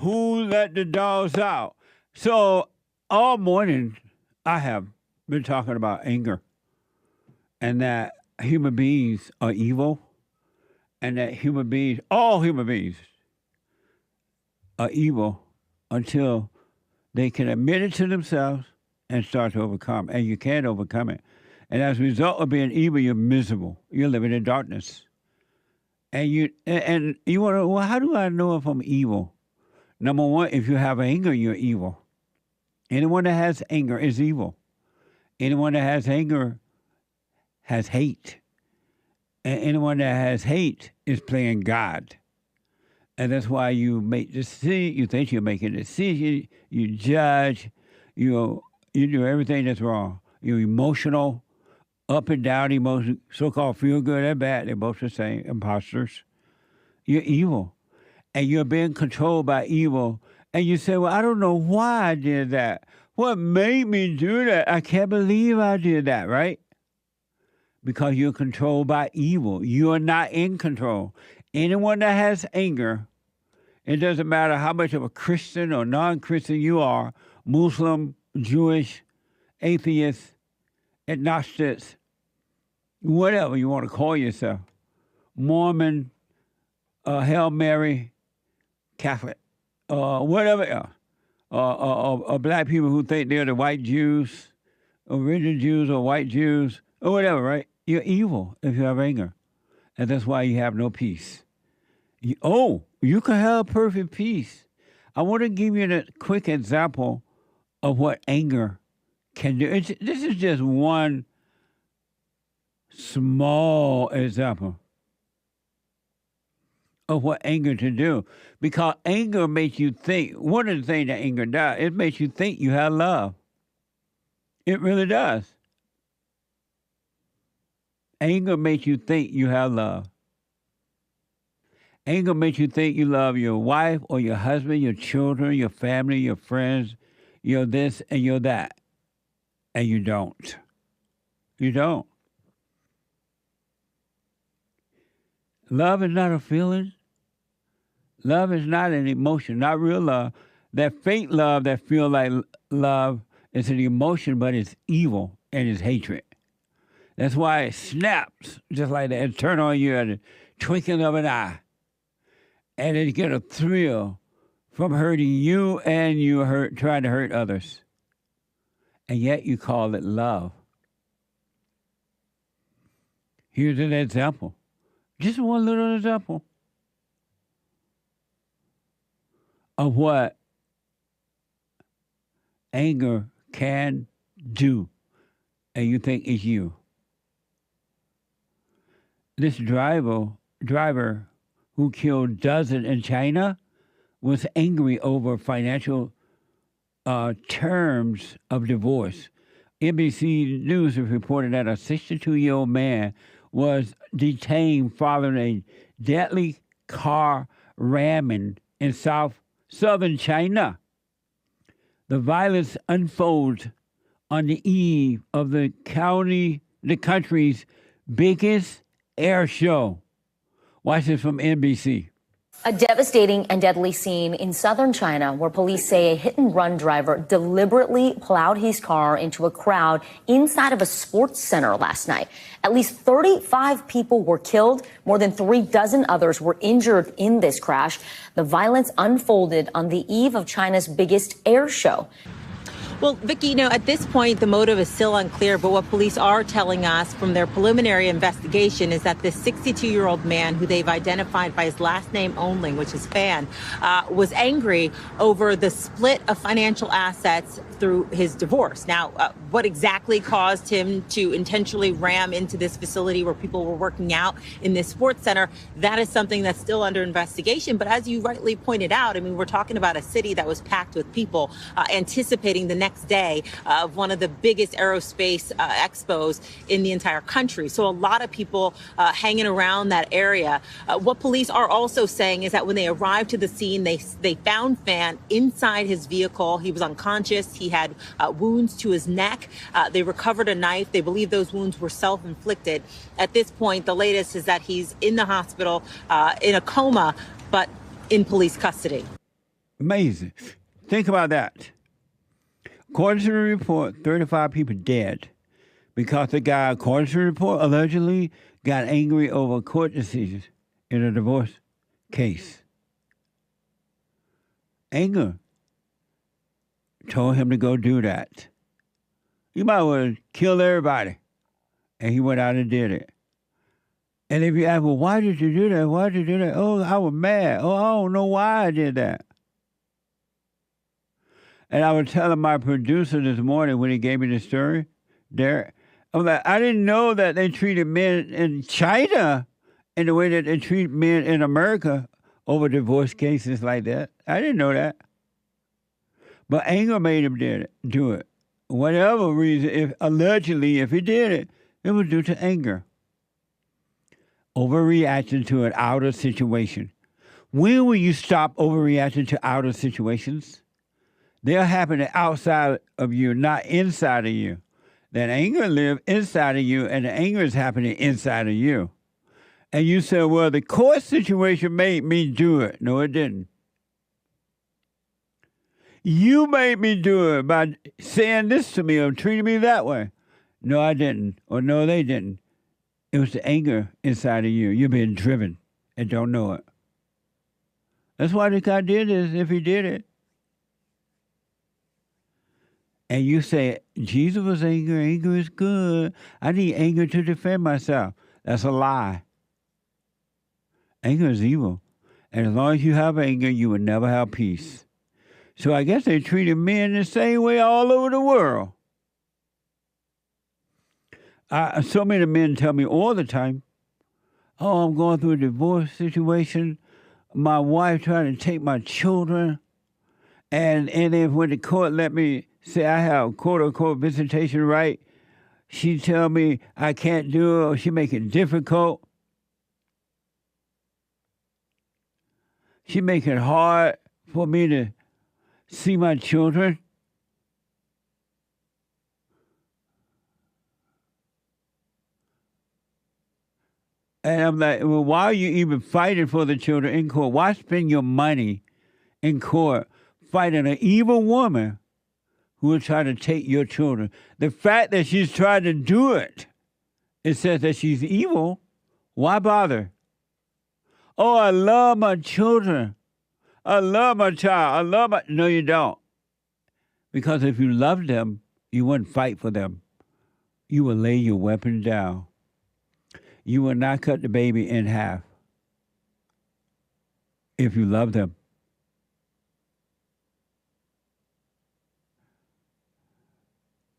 who let the dogs out. So all morning I have been talking about anger and that human beings are evil and that all human beings are evil until they can admit it to themselves and start to overcome. And you can't overcome it. And as a result of being evil, you're miserable. You're living in darkness. And you want to, well, how do I know if I'm evil? Number one, if you have anger, you're evil. Anyone that has anger is evil. Anyone that has anger has hate. And anyone that has hate is playing God. And that's why you make decisions. You think you're making a decision. You judge. You do everything that's wrong. You're emotional, up and down emotion, so-called feel good and bad. They're both the same, imposters. You're evil. And you're being controlled by evil. And you say, well, I don't know why I did that. What made me do that? I can't believe I did that, right? Because you're controlled by evil. You are not in control. Anyone that has anger, it doesn't matter how much of a Christian or non-Christian you are, Muslim, Jewish, atheist, agnostics, whatever you want to call yourself, Mormon, Hail Mary, Catholic, whatever else, or black people who think they're the white Jews, original Jews or white Jews, or whatever, right? You're evil if you have anger. And that's why you have no peace. You can have perfect peace. I want to give you a quick example of what anger can do. This is just one small example of what anger can do. Because anger makes you think, one of the things that anger does, it makes you think you have love. It really does. Anger makes you think you have love. Anger makes you think you love your wife or your husband, your children, your family, your friends. You're this and you're that. And you don't. You don't. Love is not a feeling. Love is not an emotion, not real love. That fake love that feels like love is an emotion, but it's evil and it's hatred. That's why it snaps just like that and turn on you at the twinkling of an eye. And then you get a thrill from hurting you and trying to hurt others. And yet you call it love. Here's an example. Just one little example of what anger can do. And you think it's you. This driver who killed dozens in China was angry over financial terms of divorce. NBC News has reported that a 62-year-old man was detained following a deadly car ramming in southern China. The violence unfolds on the eve of the country's biggest air show. Watch this from NBC. A devastating and deadly scene in southern China where police say a hit-and-run driver deliberately plowed his car into a crowd inside of a sports center last night. At least 35 people were killed. More than 36 others were injured in this crash. The violence unfolded on the eve of China's biggest air show. Well, Vicki, at this point, the motive is still unclear, but what police are telling us from their preliminary investigation is that this 62-year-old man, who they've identified by his last name only, which is Fan, was angry over the split of financial assets through his divorce. Now, what exactly caused him to intentionally ram into this facility where people were working out in this sports center, that is something that's still under investigation. But as you rightly pointed out, we're talking about a city that was packed with people anticipating the next day of one of the biggest aerospace expos in the entire country. So a lot of people hanging around that area. What police are also saying is that when they arrived to the scene, they found Fan inside his vehicle. He was unconscious. He had wounds to his neck. They recovered a knife. They believe those wounds were self-inflicted. At this point, the latest is that he's in the hospital in a coma, but in police custody. Amazing. Think about that. According to the report, 35 people dead because the guy, according to the report, allegedly got angry over court decisions in a divorce case. Anger told him to go do that. You might well kill everybody. And he went out and did it. And if you ask, well, why did you do that? Why did you do that? Oh, I was mad. Oh, I don't know why I did that. And I was telling my producer this morning when he gave me the story, Derek, I'm like, I didn't know that they treated men in China in the way that they treat men in America over divorce cases like that. I didn't know that. But anger made him do it. Whatever reason, if he did it, it was due to anger. Overreaction to an outer situation. When will you stop overreacting to outer situations? They're happening outside of you, not inside of you. That anger lives inside of you, and the anger is happening inside of you. And you say, well, the court situation made me do it. No, it didn't. You made me do it by saying this to me or treating me that way. No, I didn't. Or no, they didn't. It was the anger inside of you. You're being driven and don't know it. That's why this guy did this, if he did it. And you say, Jesus was angry. Anger is good. I need anger to defend myself. That's a lie. Anger is evil. And as long as you have anger, you will never have peace. So I guess they treated men the same way all over the world. So many men tell me all the time, oh, I'm going through a divorce situation. My wife trying to take my children. And then when the court let me say I have quote-unquote visitation right, she tell me I can't do it or she make it difficult. She make it hard for me to see my children. And I'm like, well, why are you even fighting for the children in court? Why spend your money in court fighting an evil woman who will try to take your children? The fact that she's trying to do it, it says that she's evil. Why bother? Oh, I love my children. I love my child. No, you don't. Because if you loved them, you wouldn't fight for them. You will lay your weapon down. You will not cut the baby in half if you love them.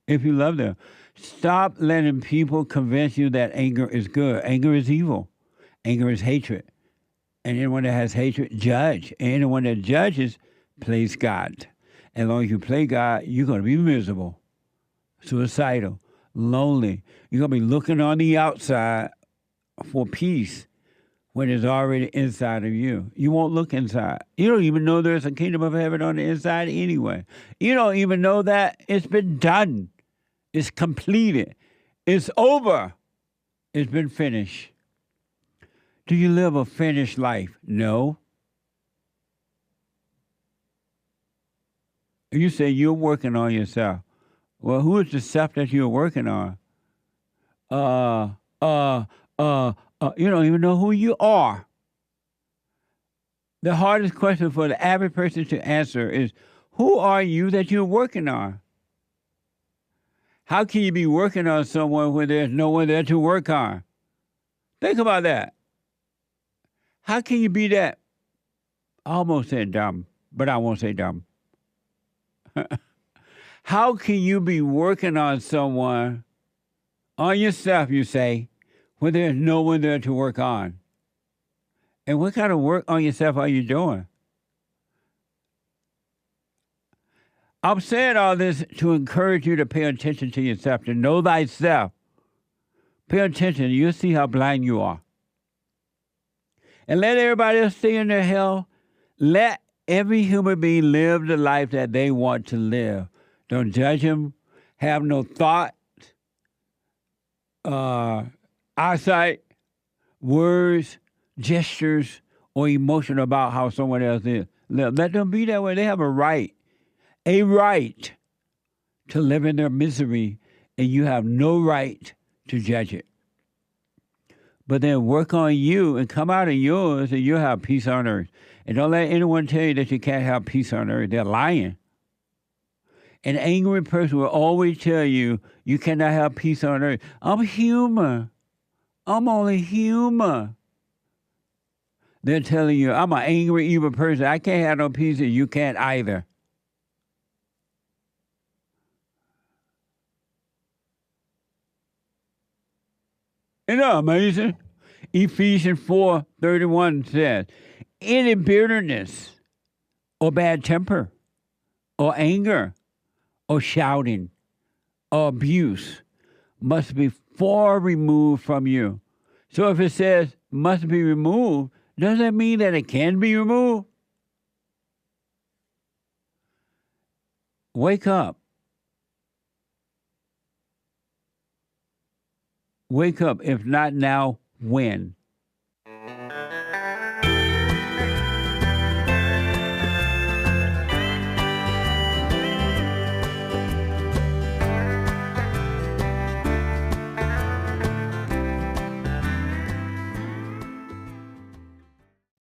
If you love them. Stop letting people convince you that anger is good. Anger is evil. Anger is hatred. And anyone that has hatred, judge. And anyone that judges, plays God. As long as you play God, you're going to be miserable, suicidal, lonely. You're going to be looking on the outside for peace when it's already inside of you. You won't look inside. You don't even know there's a kingdom of heaven on the inside anyway. You don't even know that it's been done. It's completed. It's over. It's been finished. Do you live a finished life? No. You say you're working on yourself. Well, who is the self that you're working on? You don't even know who you are. The hardest question for the average person to answer is, who are you that you're working on? How can you be working on someone when there's no one there to work on? Think about that. How can you be that? I almost said dumb, but I won't say dumb. How can you be working on someone, on yourself, you say, when there's no one there to work on? And what kind of work on yourself are you doing? I'm saying all this to encourage you to pay attention to yourself, to know thyself. Pay attention, you'll see how blind you are. And let everybody else stay in their hell. Let every human being live the life that they want to live. Don't judge them. Have no thought, eyesight, words, gestures, or emotion about how someone else is. Let them be that way. They have a right to live in their misery, and you have no right to judge it. But then work on you and come out of yours, and you'll have peace on earth. And don't let anyone tell you that you can't have peace on earth. They're lying. An angry person will always tell you you cannot have peace on earth. I'm human. I'm only human. They're telling you, I'm an angry, evil person. I can't have no peace, and you can't either. Isn't that amazing? Ephesians 4:31 says, any bitterness or bad temper or anger or shouting or abuse must be far removed from you. So if it says must be removed, does that mean that it can be removed? Wake up. Wake up. If not now, when?